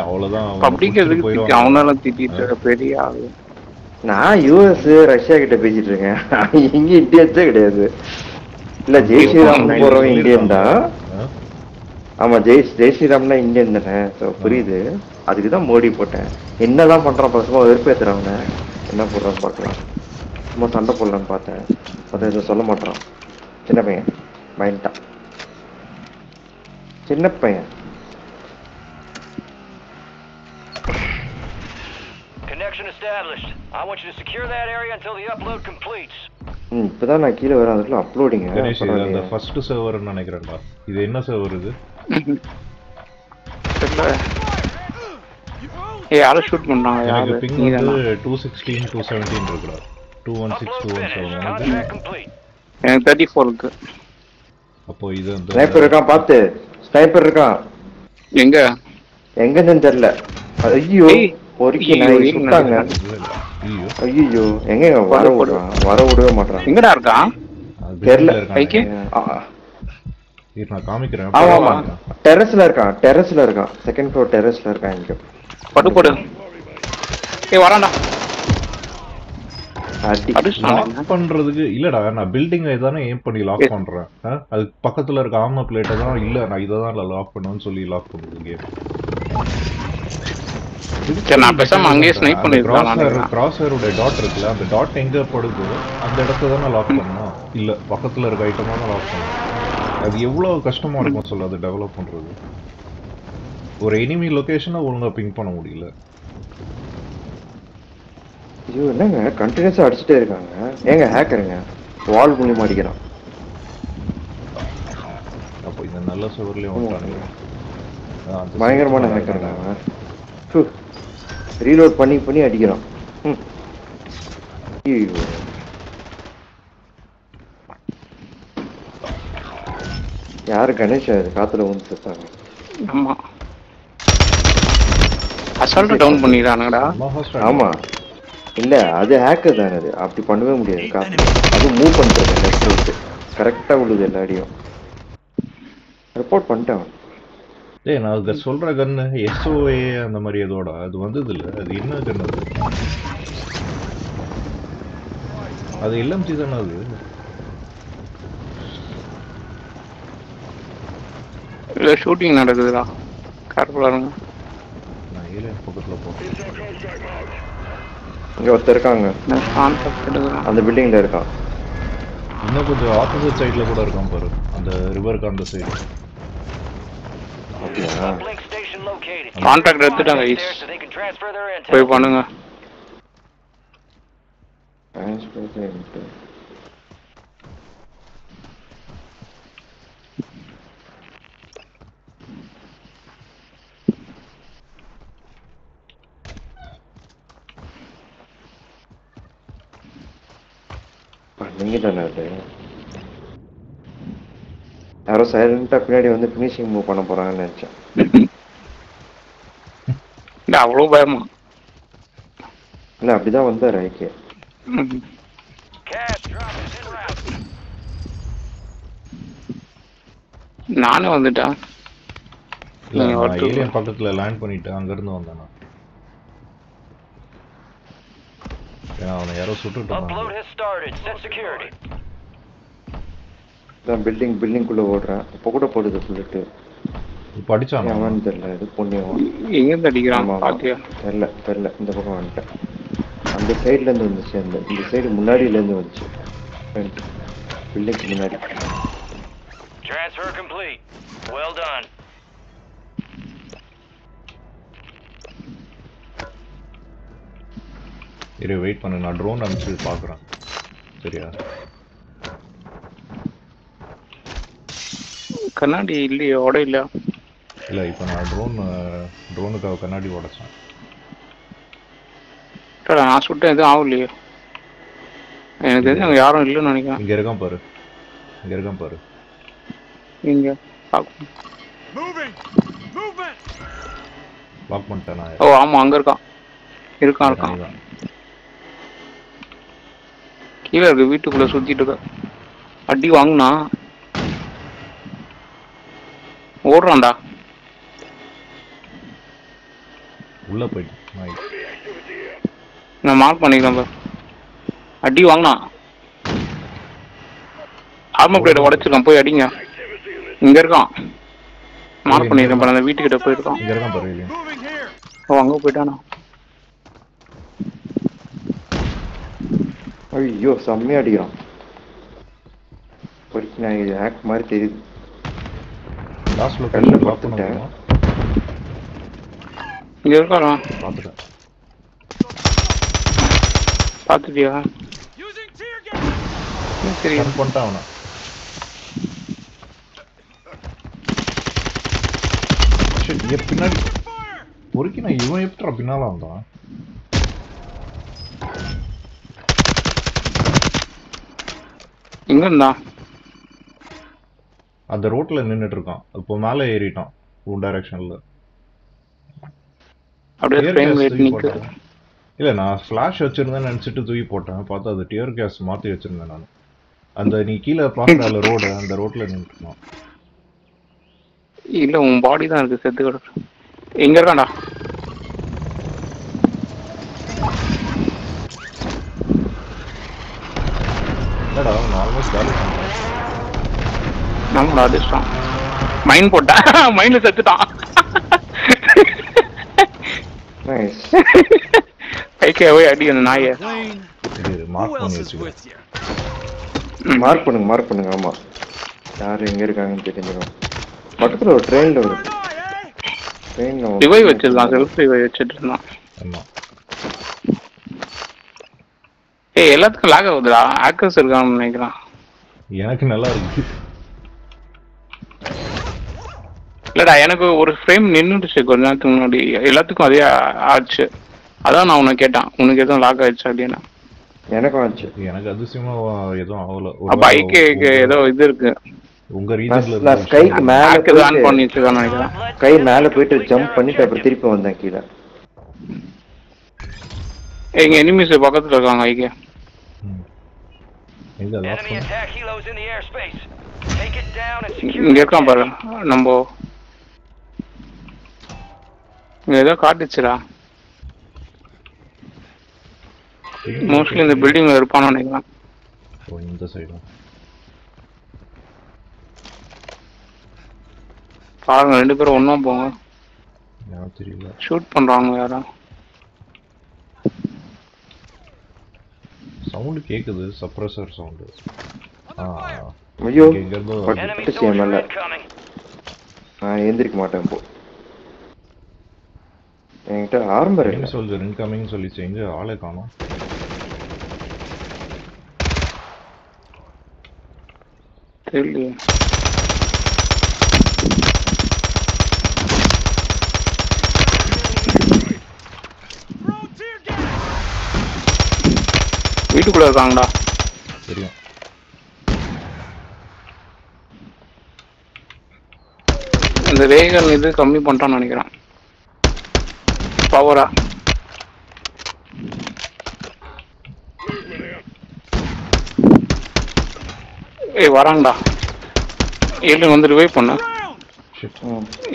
அவ்வளவுதான் அவனை பப்ளிக் புடிச்சிட்டு எதுக்கு திட்டி போயிடுவாங்கடா. அவனால திட்டிட்டு பெரிய ஆளு. நான் யூஎஸ் ரஷ்யா கிட்ட பேசிட்டு இருக்கேன். இங்க இந்தியன்ஸே கிடையாது. இல்ல ஜெய் ஸ்ரீராம் போறவன் இந்தியன் தான். ஆமா ஜெய் ஸ்ரீராம்னா இந்தியன் தானே. புரியுது. அதுக்குதான் மோடி போட்டேன். என்னதான் பண்றான் பசங்க வெறுப்பேத்துறவன. என்ன போடுறான்னு பாக்கலாம். சும்மா சண்டை போடலான்னு பார்த்தேன். அதை இதை சொல்ல மாட்டான். சின்ன பையன் பயன்ட்டான். சின்ன பையன். Connection established. I want you to secure that area until the upload completes. இப்பதான் நான் கீழே வரேன். அதுக்குள்ள அப்லோடிங்க. கணேஷ் இது அந்த ஃபர்ஸ்ட் சர்வர்னு நினைக்கிறேன்டா. இது என்ன சர்வர் இது? ஏய் யாரை ஷூட் பண்றாங்க? எனக்கு பிங் வந்து 216 217 இருக்குடா. 216 217. எனக்கு 34 இருக்கு. அப்போ இது அந்த ஸ்னைப்பர் இருக்கான் பாத்து. ஸ்னைப்பர் இருக்கான். எங்க? எங்கன்னு தெரியல. ஐயோ பொறுக்கி நாய் சுட்டாங்க. ஐயோ எங்க வர விடவே மாட்டான். எங்கடா இருக்கான்? தெரியல. கைக்கு நான் காமிக்கிறேன். ஆமா டெரஸ்ல இருக்கான். செகண்ட் ஃப்ளோர் டெரஸ்ல இருக்கான். இங்க படு. ஏய் வரான்டா. லாக் பண்றதுக்கு இல்லடா, நான் பில்டிங் ஏதானே ஏம் பண்ணி லாக் பண்றேன். அது பக்கத்துல இருக்க ஆர்மர் பிளேட்டை தான் இல்ல நான் இதை தான் லாக் பண்ணுவேன்னு சொல்லி லாக் பண்ணுது கேம். நான் பேசாம அங்கேயே ஸ்னைப் பண்ணிருக்கேன். கிராஸ்ஹேரோட டாட் இருக்குல்ல, அந்த டாட் எங்க படுதோ அந்த இடத்த தானே லாக் பண்ணணும். இல்ல பக்கத்துல இருக்க ஐட்டமா தான் லாக் பண்ணணும். அது எவ்வளவு கஷ்டமா இருக்கும் சொல்ல அது டெவலப் பண்றது. ஒரு எனிமி லொகேஷனை ஒழுங்கா பிங் பண்ண முடியல. ஐயோ என்னங்க கண்டினியூஸா அடிச்சுட்டே இருக்காங்க. ஏங்க ஹேக்கருங்க வால் மூலியமா அடிக்கிறான். அப்போ இந்த நல்ல சர்வர்லயும் வந்துட்டானுங்க. பயங்கரமான ஹேக்கருங்க அவன். ரீலோட் பண்ணி அடிக்கிறான். ஐயோ யாரு கணேஷ் காத்துல வந்து செத்தாங்க. ஆமா அசால்ட்டா டவுன் பண்ணிடுறானுங்கடா. ஆமா இல்ல அது ஹேக்கர் தானே. அது அப்படி பண்ணவே முடியாது. காத்து அது மூவ் பண்றது லெஃப்ட் ரைட் கரெக்டா விழுது எல்லா அடியும். ரிப்போர்ட் பண்ணிட்டேன். டேய் நான் அத சொல்ற கன்னு SOA அந்த மாதிரி ஏதோட அது வந்தது இல்ல. அது என்ன கன்னு அது? அது LMG தானே அது? இல்ல ஷூட்டிங் நடக்குதுடா. கேர்ஃபுல்லா இருங்க. நான் ஏலியன் பக்கத்துல போறேன். இங்க ஒருத்தர் இருக்காங்க. அந்த பில்டிங்ல இருக்கான். இன்னும் கொஞ்சம் ஆப்போசிட் சைடுல கூட இருக்கான் பாரு. அந்த ரிவருக்கு அந்த சைடு. கான்ட்ராக்ட் எடுத்துட்டாங்க. போய் பண்ணுங்க. நீங்க தானே அது யாரோ சைலண்டா பின்னாடி வந்து பினிஷிங் மூவ் பண்ண போறாங்கன்னு நினைச்சேன். இல்ல அவ்வளவு பயமா இல்ல அப்படிதான் வந்தாரு ஐக்கே. நானே வந்துட்டேன். ஏலியன் பக்கத்துல லேண்ட் பண்ணிட்டு அங்க இருந்து வந்தேன் நான். அவனை யாரோ சுட்டுட்டு பில்டிங்குள்ள ஓடுறேன். இப்ப கூட போடுது புல்லட். இப்ப அடிச்சான் அவன் தெரியல. இது பொண்ணியவன் எங்க இருந்து அடிக்கிறான் பாத்தியா? தெரியல இந்த பக்கம் வந்துட்டேன். அந்த சைடுல இருந்து வந்துச்சு. இந்த சைடு முன்னாடியில இருந்து வந்துச்சு. பில்டிங்க்கு முன்னாடி. Transfer complete. Well done. இரு வெயிட் பண்ணு, நான் ட்ரோன் அனுப்பிச்சு பார்க்குறேன். சரியா? கண்ணாடி இல்லையே, உடையில. இல்லை இப்போ நான் ட்ரோனுக்காக கண்ணாடி உடைச்சேன். நான் சுட்டேன் எதுவும் ஆகலையே. எனக்கு தெரிஞ்சு அங்கே யாரும் இல்லைன்னு நினைக்கிறேன். இங்கே இருக்கான் பாரு, இங்கே இருக்கான் பாரு. இங்கே பார்க்கணும். லாக் பண்ணிட்டேன் நான். ஓ ஆமாம் அங்கே இருக்கான். இருக்கான் கீழே இருக்கு, வீட்டுக்குள்ளே சுற்றிட்டு இருக்க. அடி வாங்கினா ஓடுறான்டா. உள்ள போயிட்டேன் நாய். நான் மார்க் பண்ணிக்கிறேன் bro. அடி வாங்கினா ஆர்மர் பிளேட் உடைச்சிருக்கான், போய் அடிங்க. இங்க இருக்கான், மார்க் பண்ணிக்கிறேன் பாரு, அந்த வீட்டுக்கிட்ட போயிருக்கான். இங்க இருக்கான் பாரு இல்லையா? ஓ அங்க போயிட்டானா? ஐயோ செம்மையா அடிக்கிறான். பொறுக்கி நான் இது ஹேக் மாதிரி தெரியுது. லாஸ்ட் கல்ல லொகேஷன் லாக் பார்த்துட்டேன். பண்ணுவோம். இங்க இருக்காரா? பார்த்துட்டேன். பாத்துட்டியா? சரி ஸ்டன் பண்ணிட்டான் அவனை. பின்னாடி பொறுக்கி நான் இவன் எப்படா பின்னால வந்தான்? எங்க இருந்தா? அந்த ரோட்ல நின்னுட்டு இருக்கான். இப்போ மேலே ஏறிட்டான் உன் டைரக்ஷன்ல. அப்படியே ஃப்ரேம் ரேட் நிக்கு. இல்ல நான் ஃபிளாஷ் வச்சிருந்தேன்னு நினைச்சிட்டு தூக்கி போட்டேன். பார்த்தா அது டியர் கேஸ் மாத்தி வச்சிருந்தேன் நான். அந்த நீ கீழே பாக்குறால ரோடு, அந்த ரோட்ல நின்னுட்டான். இல்ல உன் பாடி தான் இருக்கு செத்து கிடக்கு. எங்க இருக்கான்டா? இல்லடா நான் ஆல்மோஸ்ட் காலி பண்ணிட்டேன். நம்மளோட அதிர்ஷ்டம். மைண்ட் போட்டான், மைண்ட்ல செத்துட்டான். நைஸ். ஐக்கே போய் அடி அந்த நாயை. இது மார்க் பண்ணி வச்சுக்கிறேன். மார்க் பண்ணுங்க. ஆமா யாரு எங்க இருக்காங்கன்னு தெரிஞ்சிடும். பக்கத்துல ஒரு ட்ரெயின்ல ஒரு ரிவைவ் வச்சிருக்கான், செல்ஃப் ரிவைவ் வச்சிட்டு இருந்தான். ஆமா ஏய் எல்லாத்துக்கும் லாக் ஆகுதுடா, ஹேக்கர்ஸ் இருக்கான்னு நினைக்கிறான். எனக்கு நல்லா இருக்கு. இல்லடா எனக்கு ஒரு ஃப்ரேம் நின்றுடுச்சு கொஞ்ச நேரத்துக்கு முன்னாடி, எல்லாத்துக்கும் அதே ஆச்சு. அதான் நான் உன்னை கேட்டேன், உனக்கு எதுவும் லாக் ஆயிடுச்சு அப்படின்னா. எனக்கும் ஆச்சு. எனக்கு அதிசயமா எதுவும் ஆகல. அப்ப ஐக்கே ஏதோ இது இருக்கு, உங்க ரீஜன்ல நான் ஸ்கைக்கு மேல ஹேக்கர் ஆன் பண்ணி வச்சிருக்கான்னு நினைக்கிறேன். கை மேல போயிட்டு ஜம்ப் பண்ணிட்டு அப்புறம் திருப்பி வந்தேன் கீழே. எங்க எனிமீஸ் பக்கத்துல இருக்காங்க ஐக்கே. எங்க lock Enemy attack helos in the airspace. Take it down and secure இங்க the இருக்கான் பாரு. நம்ம இங்க ஏதோ காட்டுச்சுடா. மோஸ்ட்லி இந்த பில்டிங்ல இருப்பான்னு நினைக்கிறேன். ஓ இந்த சைடு பாருங்க ரெண்டு பேரும் ஒண்ணா போங்க. எனக்கு தெரியல. ஷூட் பண்றாங்க யாரா? சவுண்ட் கேக்குது, சப்ரஸர் சவுண்ட். ஐயோ எங்க இருந்தோ enemy பட்டு soldier மேல. incoming. நான் எந்திரிக்க மாட்டேன் இப்போ. என்கிட்ட ஆர்மர் எனிமி இல்லை. சோல்ஜர் இன்கமிங் சொல்லிச்சு. எங்க ஆளே காணோம். தெரியலையே. வீட்டுக்குள்ள இருக்காங்கடா. தெரியும். இந்த வேகன் இது கம்மி பண்ணிட்டான்னு நினைக்கிறேன். பவரா ஏய் வராங்கடா. ஏழு வந்து ரிவைவ் பண்ண.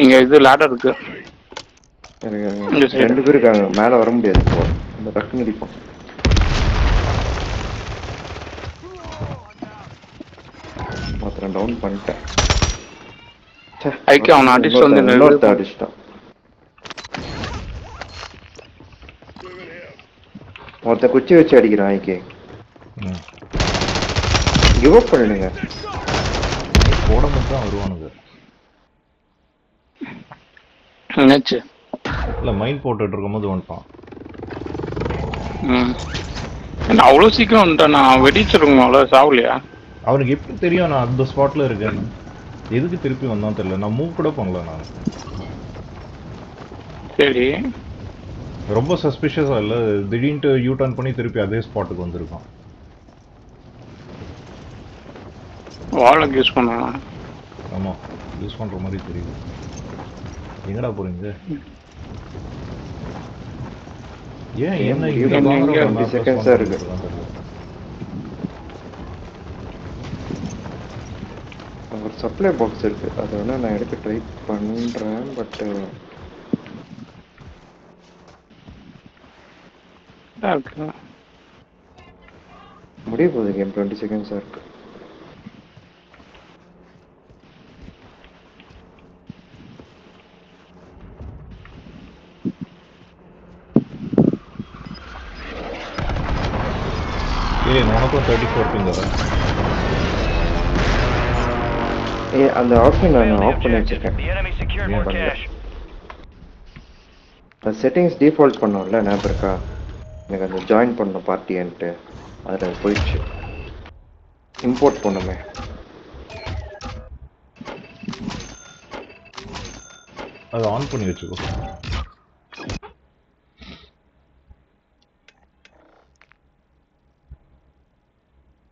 இங்க இது லேடர் இருக்கு. இந்த side. ரெண்டு பேர் இருக்காங்க, மேல வர முடியாது இப்போ. இந்த டக்குன்னு அடிப்போம். மாத்திரம் டவுன் பண்ணிட்டேன். ஐக்கே அவனை அடிச்சு வந்து இன்னொருத்த அடிச்சிட்டான். ஒருத்த குச்சி வச்சு அடிக்கிறான் ஐக்கே. கிவ் அப் பண்ணிடுங்க. போட மட்டும் தான் வருவானுங்க. என்னாச்சு? இல்ல மைண்ட் போட்டுட்டு இருக்கும்போது வந்துட்டான். என்ன அவ்வளோ சீக்கிரம் வந்துட்டான்? நான் வெடிச்சிருக்கோம் அவ்வளோ சாவலையா? அவனுக்கு எப்படி தெரியும் நான் அந்த ஸ்பாட்ல இருக்கேன்னு? எதுக்கு திருப்பி வந்தான் தெரியல. நான் மூவ் கூட பண்ணல நான். சரி ரொம்ப சஸ்பிஷியஸா இல்ல, திடீர்னு யூ டர்ன் பண்ணி திருப்பி அதே ஸ்பாட்டுக்கு வந்திருக்கான். வாழக்கு யூஸ் பண்ணான். ஆமா யூஸ் பண்ற மாதிரி தெரியுது. எங்கடா போறீங்க? ஏன் என்ன இந்த இங்க பாக்குற 20 செகண்ட்ஸா இருக்கு. ஒரு சப்ளை பாக்ஸ் இருக்கு, அதை வேணா நான் எடுக்க ட்ரை பண்றேன். பட் கரெக்டாக இருக்கு. முடிய போகுது கேம் 20 செகண்ட்ஸா இருக்கு. உனக்கும் 34 ஃபிங்கர். அந்த ஆப்ஷன் நான் Failed the ஆஃப் பண்ணி objective. வச்சிருக்கேன். The enemy secured more cash. Settings default பண்ணோம்ல ஞாபகம் இருக்கா? எனக்கு அந்த ஜாயின் பண்ண பார்ட்டின்ட்டு அதில் போயிடுச்சு. இம்போர்ட் பண்ணுமே. அதை ஆன் பண்ணி வச்சுக்கோ.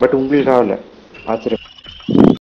பட் உங்களுக்கு ஆகல. ஆச்சரியம்.